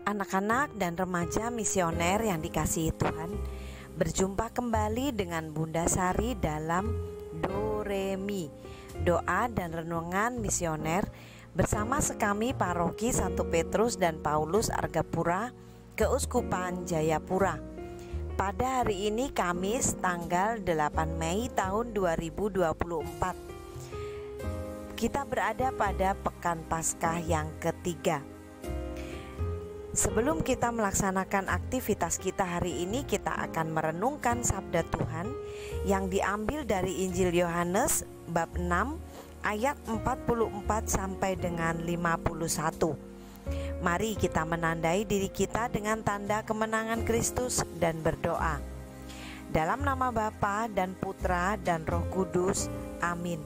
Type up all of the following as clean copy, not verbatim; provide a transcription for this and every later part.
Anak-anak dan remaja misioner yang dikasihi Tuhan, berjumpa kembali dengan Bunda Sari dalam Do Re Mi, doa dan renungan misioner bersama sekami Paroki Santo Petrus dan Paulus Argapura, Keuskupan Jayapura. Pada hari ini Kamis tanggal 8 Mei tahun 2024. Kita berada pada Pekan Paskah yang ketiga. Sebelum kita melaksanakan aktivitas kita hari ini, kita akan merenungkan sabda Tuhan yang diambil dari Injil Yohanes bab 6 ayat 44 sampai dengan 51. Mari kita menandai diri kita dengan tanda kemenangan Kristus dan berdoa. Dalam nama Bapa dan Putra dan Roh Kudus. Amin.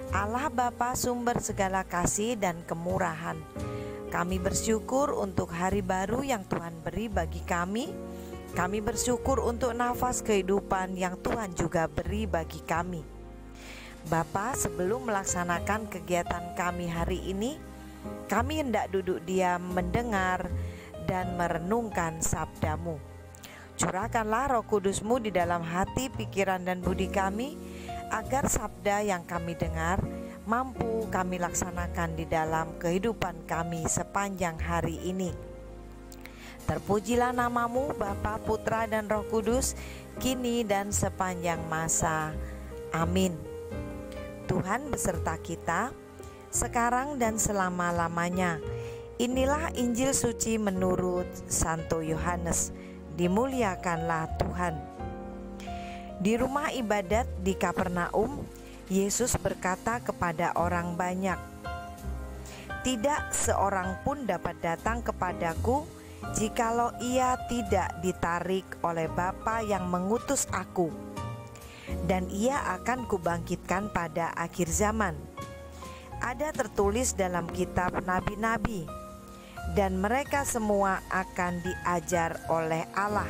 Allah Bapa sumber segala kasih dan kemurahan, kami bersyukur untuk hari baru yang Tuhan beri bagi kami. Kami bersyukur untuk nafas kehidupan yang Tuhan juga beri bagi kami. Bapa, sebelum melaksanakan kegiatan kami hari ini, kami hendak duduk diam mendengar dan merenungkan sabda-Mu. Curahkanlah Roh Kudus-Mu di dalam hati, pikiran dan budi kami, agar sabda yang kami dengar mampu kami laksanakan di dalam kehidupan kami sepanjang hari ini. Terpujilah nama-Mu Bapa, Putra dan Roh Kudus, kini dan sepanjang masa. Amin. Tuhan beserta kita, sekarang dan selama-lamanya. Inilah Injil suci menurut Santo Yohanes. Dimuliakanlah Tuhan. Di rumah ibadat di Kapernaum, Yesus berkata kepada orang banyak, "Tidak seorang pun dapat datang kepadaku jikalau ia tidak ditarik oleh Bapa yang mengutus aku, dan ia akan kubangkitkan pada akhir zaman. Ada tertulis dalam kitab nabi-nabi, dan mereka semua akan diajar oleh Allah,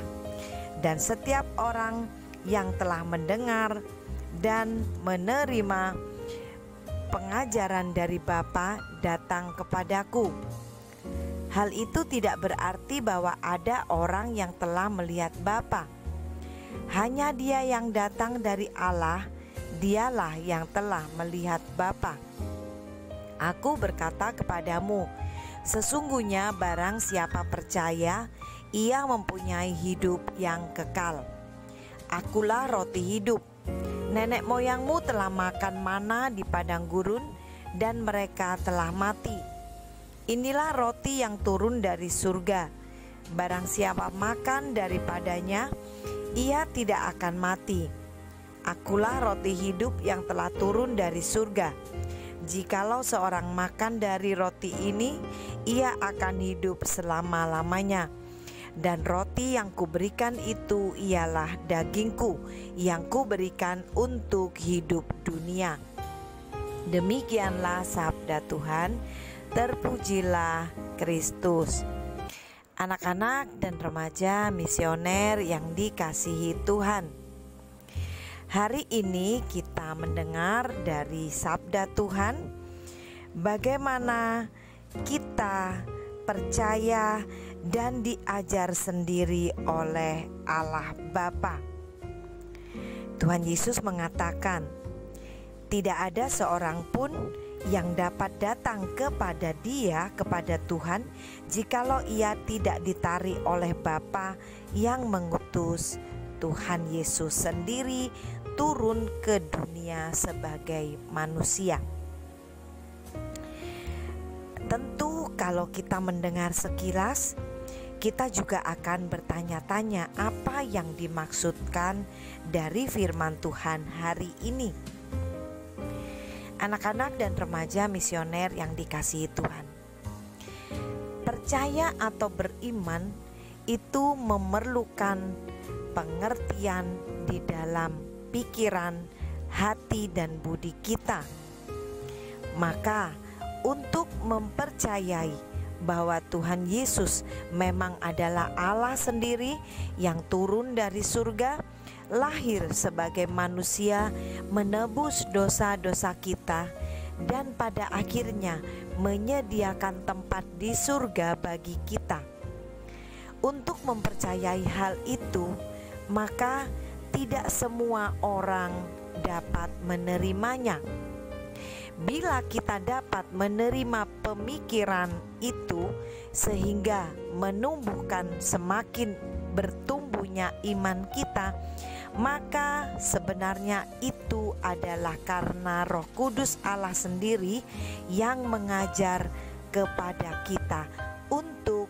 dan setiap orang yang telah mendengar dan menerima pengajaran dari Bapa datang kepadaku." Hal itu tidak berarti bahwa ada orang yang telah melihat Bapa. Hanya Dia yang datang dari Allah, Dialah yang telah melihat Bapa. Aku berkata kepadamu, sesungguhnya barang siapa percaya, ia mempunyai hidup yang kekal. Akulah roti hidup. Nenek moyangmu telah makan mana di padang gurun, dan mereka telah mati. Inilah roti yang turun dari surga. Barang siapa makan daripadanya, ia tidak akan mati. Akulah roti hidup yang telah turun dari surga. Jikalau seorang makan dari roti ini, ia akan hidup selama-lamanya. Dan roti yang kuberikan itu ialah dagingku yang kuberikan untuk hidup dunia. Demikianlah sabda Tuhan. Terpujilah Kristus. Anak-anak dan remaja misioner yang dikasihi Tuhan, hari ini kita mendengar dari sabda Tuhan bagaimana kita percaya dan diajar sendiri oleh Allah Bapa. Tuhan Yesus mengatakan, tidak ada seorang pun yang dapat datang kepada Dia, kepada Tuhan, jikalau ia tidak ditarik oleh Bapa yang mengutus Tuhan Yesus sendiri turun ke dunia sebagai manusia. Tentu kalau kita mendengar sekilas, kita juga akan bertanya-tanya apa yang dimaksudkan dari firman Tuhan hari ini. Anak-anak dan remaja misioner yang dikasihi Tuhan, percaya atau beriman itu memerlukan pengertian di dalam pikiran, hati, dan budi kita. Maka untuk mempercayai bahwa Tuhan Yesus memang adalah Allah sendiri yang turun dari surga, lahir sebagai manusia, menebus dosa-dosa kita, dan pada akhirnya menyediakan tempat di surga bagi kita. Untuk mempercayai hal itu, maka tidak semua orang dapat menerimanya. Bila kita dapat menerima pemikiran itu sehingga menumbuhkan semakin bertumbuhnya iman kita, maka sebenarnya itu adalah karena Roh Kudus Allah sendiri yang mengajar kepada kita untuk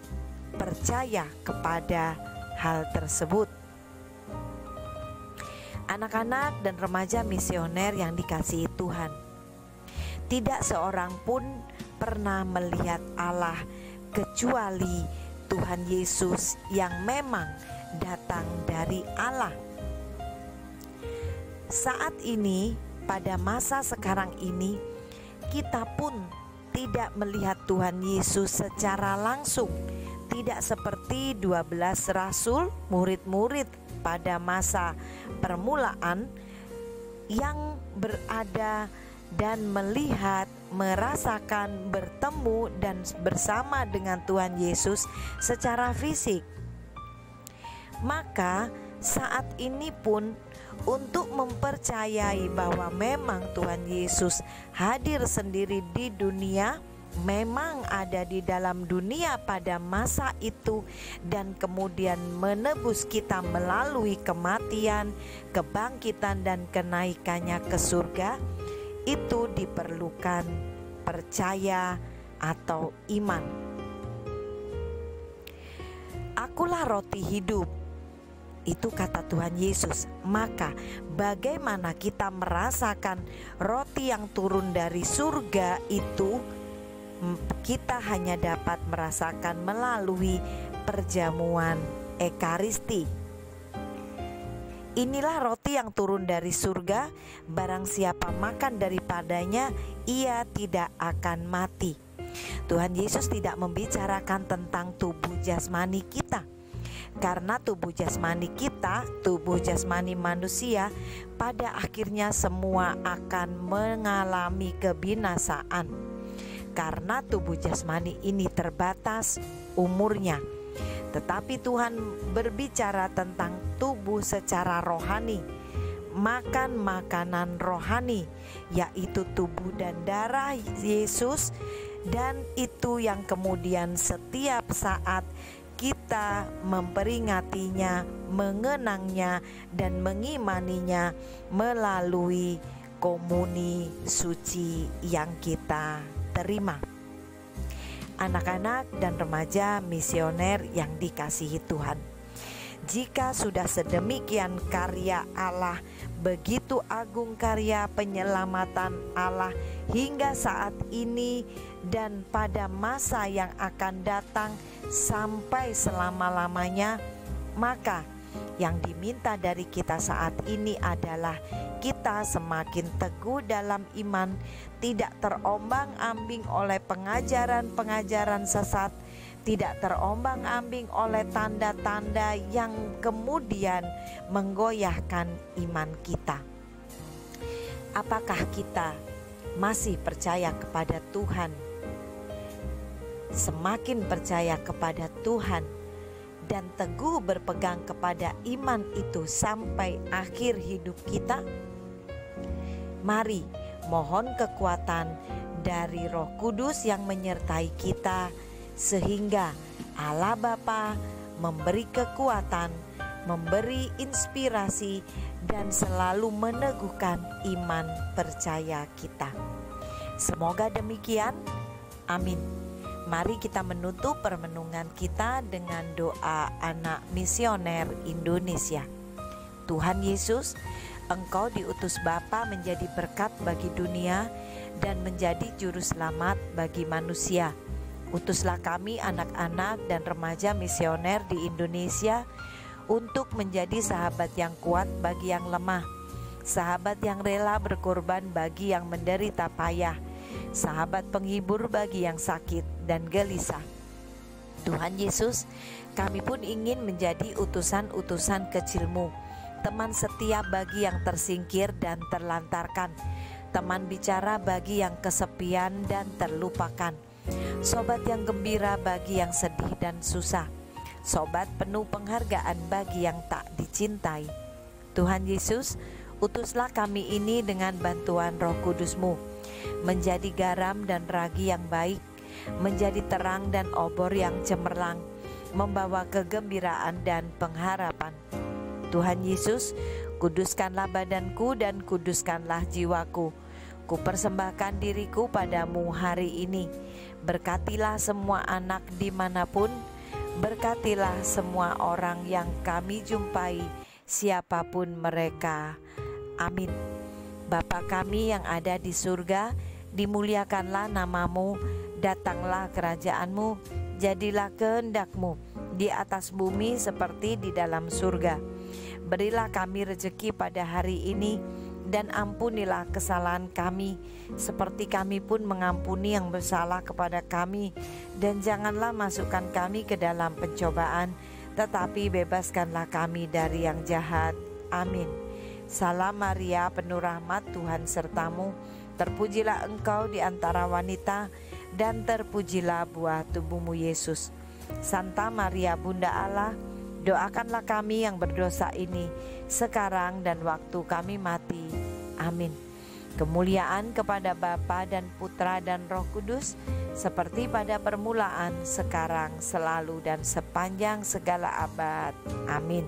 percaya kepada hal tersebut. Anak-anak dan remaja misioner yang dikasihi Tuhan, tidak seorang pun pernah melihat Allah kecuali Tuhan Yesus yang memang datang dari Allah. Saat ini, pada masa sekarang ini, kita pun tidak melihat Tuhan Yesus secara langsung. Tidak seperti 12 rasul, murid-murid pada masa permulaan yang berada dan melihat, merasakan, bertemu dan bersama dengan Tuhan Yesus secara fisik. Maka saat ini pun untuk mempercayai bahwa memang Tuhan Yesus hadir sendiri di dunia, memang ada di dalam dunia pada masa itu, dan kemudian menebus kita melalui kematian, kebangkitan dan kenaikannya ke surga, itu diperlukan percaya atau iman. Akulah roti hidup, itu kata Tuhan Yesus. Maka bagaimana kita merasakan roti yang turun dari surga itu? Kita hanya dapat merasakan melalui perjamuan Ekaristi. Inilah roti yang turun dari surga, barang siapa makan daripadanya, ia tidak akan mati. Tuhan Yesus tidak membicarakan tentang tubuh jasmani kita, karena tubuh jasmani kita, tubuh jasmani manusia, pada akhirnya semua akan mengalami kebinasaan. Karena tubuh jasmani ini terbatas umurnya. Tetapi Tuhan berbicara tentang tubuh secara rohani, makan makanan rohani, yaitu tubuh dan darah Yesus, dan itu yang kemudian setiap saat kita memperingatinya, mengenangnya, dan mengimaninya melalui komuni suci yang kita terima. Anak-anak dan remaja misioner yang dikasihi Tuhan, jika sudah sedemikian karya Allah, begitu agung karya penyelamatan Allah hingga saat ini dan pada masa yang akan datang sampai selama-lamanya, maka yang diminta dari kita saat ini adalah kita semakin teguh dalam iman, tidak terombang-ambing oleh pengajaran-pengajaran sesat, tidak terombang-ambing oleh tanda-tanda yang kemudian menggoyahkan iman kita. Apakah kita masih percaya kepada Tuhan? Semakin percaya kepada Tuhan dan teguh berpegang kepada iman itu sampai akhir hidup kita? Mari mohon kekuatan dari Roh Kudus yang menyertai kita, sehingga Allah Bapa memberi kekuatan, memberi inspirasi, dan selalu meneguhkan iman percaya kita. Semoga demikian. Amin. Mari kita menutup permenungan kita dengan doa anak misioner Indonesia. Tuhan Yesus, Engkau diutus Bapa menjadi berkat bagi dunia dan menjadi juru selamat bagi manusia. Utuslah kami anak-anak dan remaja misioner di Indonesia untuk menjadi sahabat yang kuat bagi yang lemah, sahabat yang rela berkorban bagi yang menderita payah, sahabat penghibur bagi yang sakit dan gelisah. Tuhan Yesus, kami pun ingin menjadi utusan-utusan kecil-Mu, teman setia bagi yang tersingkir dan terlantarkan, teman bicara bagi yang kesepian dan terlupakan, sobat yang gembira bagi yang sedih dan susah, sobat penuh penghargaan bagi yang tak dicintai. Tuhan Yesus, utuslah kami ini dengan bantuan Roh Kudus-Mu, menjadi garam dan ragi yang baik, menjadi terang dan obor yang cemerlang, membawa kegembiraan dan pengharapan. Tuhan Yesus, kuduskanlah badanku dan kuduskanlah jiwaku. Kupersembahkan diriku padamu hari ini. Berkatilah semua anak dimanapun, berkatilah semua orang yang kami jumpai, siapapun mereka. Amin. Bapa kami yang ada di surga, dimuliakanlah namamu, datanglah kerajaanmu, jadilah kehendak-Mu di atas bumi seperti di dalam surga. Berilah kami rezeki pada hari ini, dan ampunilah kesalahan kami, seperti kami pun mengampuni yang bersalah kepada kami. Dan janganlah masukkan kami ke dalam pencobaan, tetapi bebaskanlah kami dari yang jahat. Amin. Salam Maria, penuh rahmat, Tuhan sertamu. Terpujilah engkau di antara wanita, dan terpujilah buah tubuhmu Yesus. Santa Maria Bunda Allah, doakanlah kami yang berdosa ini, sekarang dan waktu kami mati. Amin. Kemuliaan kepada Bapa dan Putra dan Roh Kudus, seperti pada permulaan, sekarang, selalu, dan sepanjang segala abad. Amin.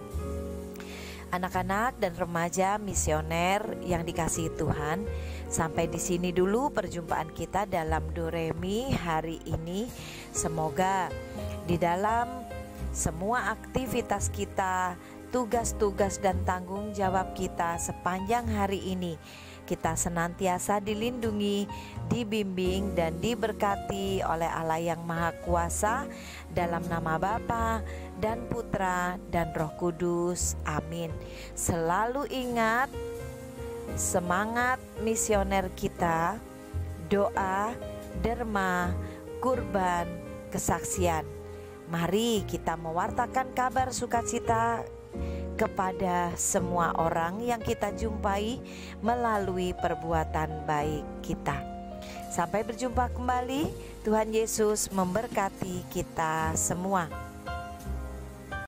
Anak-anak dan remaja misioner yang dikasihi Tuhan, sampai di sini dulu perjumpaan kita dalam Doremi hari ini. Semoga di dalam semua aktivitas kita, tugas-tugas dan tanggung jawab kita sepanjang hari ini, kita senantiasa dilindungi, dibimbing dan diberkati oleh Allah yang Maha Kuasa, dalam nama Bapa dan Putra dan Roh Kudus. Amin. Selalu ingat, semangat misioner kita, doa, derma, kurban, kesaksian. Mari kita mewartakan kabar sukacita kepada semua orang yang kita jumpai melalui perbuatan baik kita. Sampai berjumpa kembali. Tuhan Yesus memberkati kita semua.